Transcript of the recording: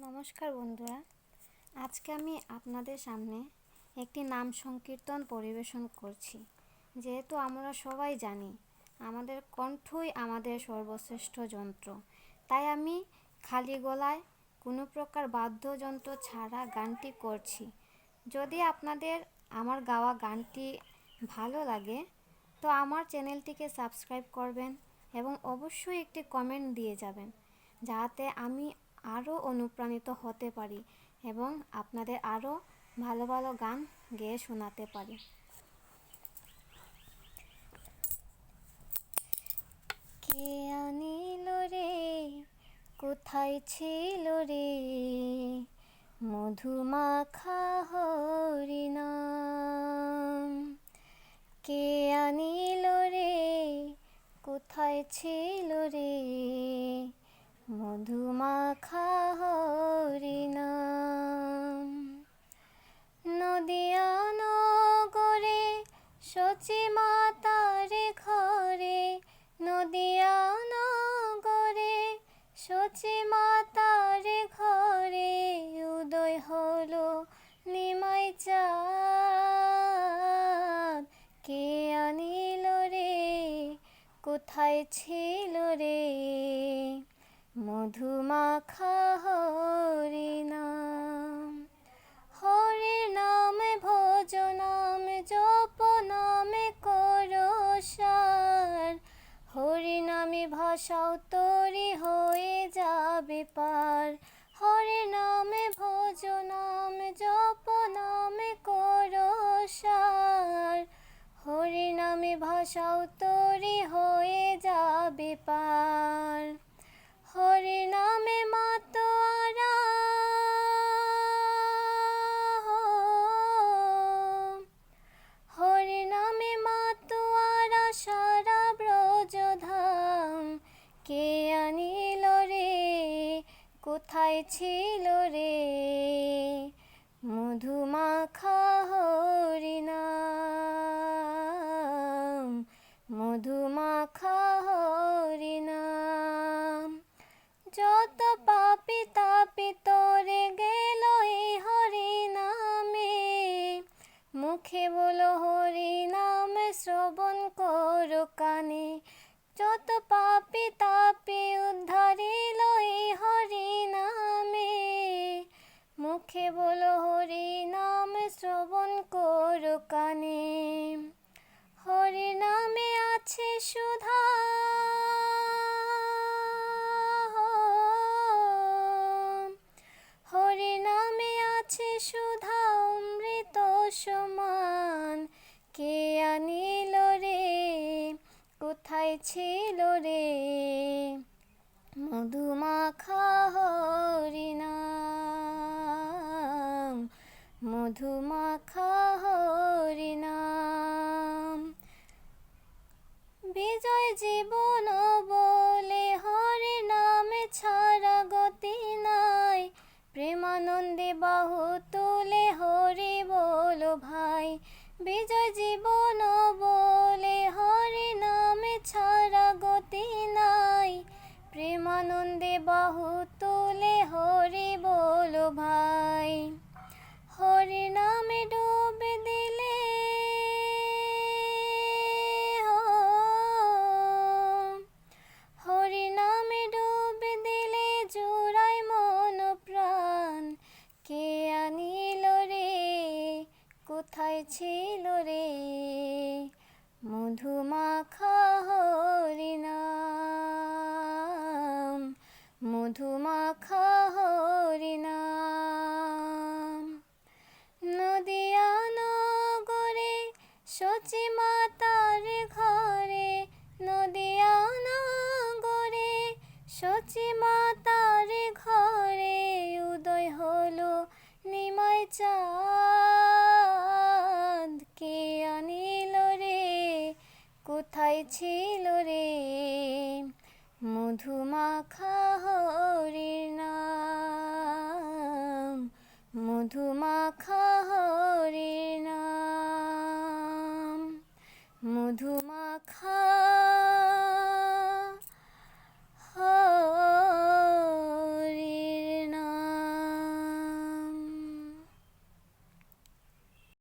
নমস্কার বন্ধুরা, আজকে আমি আপনাদের সামনে একটি নাম সংকীর্তন পরিবেশন করছি। যেহেতু আমরা সবাই জানি আমাদের কণ্ঠই আমাদের সর্বশ্রেষ্ঠ যন্ত্র, তাই আমি খালি গলায় কোনো প্রকার বাদ্যযন্ত্র ছাড়া গানটি করছি। যদি আপনাদের আমার গাওয়া গানটি ভালো লাগে তো আমার চ্যানেলটিকে সাবস্ক্রাইব করবেন এবং অবশ্যই একটি কমেন্ট দিয়ে যাবেন, যাতে আমি আরও অনুপ্রাণিত হতে পারি এবং আপনাদের আরও ভালো ভালো গান গেয়ে শোনাতে পারি। কে আনিল রে, কোথায় ছিল রে, মধুমাখা হরিনাম। কে আনিল রে, কোথায় ছিল রে, মধুমাখা হরিনাম। নদিয়া নগরে সচি মাতার ঘরে, নদিয়া নগরে সচি মাতার ঘরে, উদয় হলো নিমাই চাঁদ। কে আনিল রে, কোথায় ছিল রে, মধুমাখা হরিনাম। হরির নামে ভজ, নামে জপ, নামে করো সার। হরি নামে ভাষাও তরি হয়ে যাবে পার। হরির নামে ভজ, নামে জপ, নামে করো সার। হরি নামে ভাষাও তরি হয়ে যাবে পার। হরি নামে মাতোয়ারা, হরি নামে মাতোয়ারা সারা ব্রজধাম। কে আনিল রে, কোথায় ছিল রে, মধুমাখা হরিনাম, মধুমাখা হরিনাম। যত পাপি তাপি তরে গেল এই হরি নামে, মুখে বলো হরি নাম, শ্রবণ করো কানে। যত পাপি তাপি উদ্ধারিল এই হরি নামে, মুখে বলো হরি নাম, শ্রবণ করো কানে। হরি নামে আছে সুধা, হরি নামে আছে সুধা অমৃত সমান। কে আনিল রে, কোথায় ছিল রে, মধুমাখা হরিনাম, মধুমাখা হরিনাম। বিজয় জীবন বলে হরি নামে ছাড়া গতি নাই। প্রেমানন্দে বাহু তুলে হরি বলো ভাই। বিজয় জীবন বলে হরি নামে ছাড়া গতি নাই। প্রেমানন্দে বাহু তুলে হরি বলো ভাই। হরি নামে ডুবে দিলে, হরি নামে ডুবে দিলে জোড়ায় মন প্রাণ। কে আনিল রে, কোথায় ছিল রে, মধুমাখা হরিনাম, মধুমাখা হরিনাম। নদিয়া নগরে সচি মাতার ঘরে, নদিয়া নগরে সচি মাতার ঘরে, উদয় হলো নিমাই চাঁদ। কে আনিল রে, কোথায় ছিল রে, মধুমাখা হরিনাম, মধুমাখা হরিনাম, মধুমা।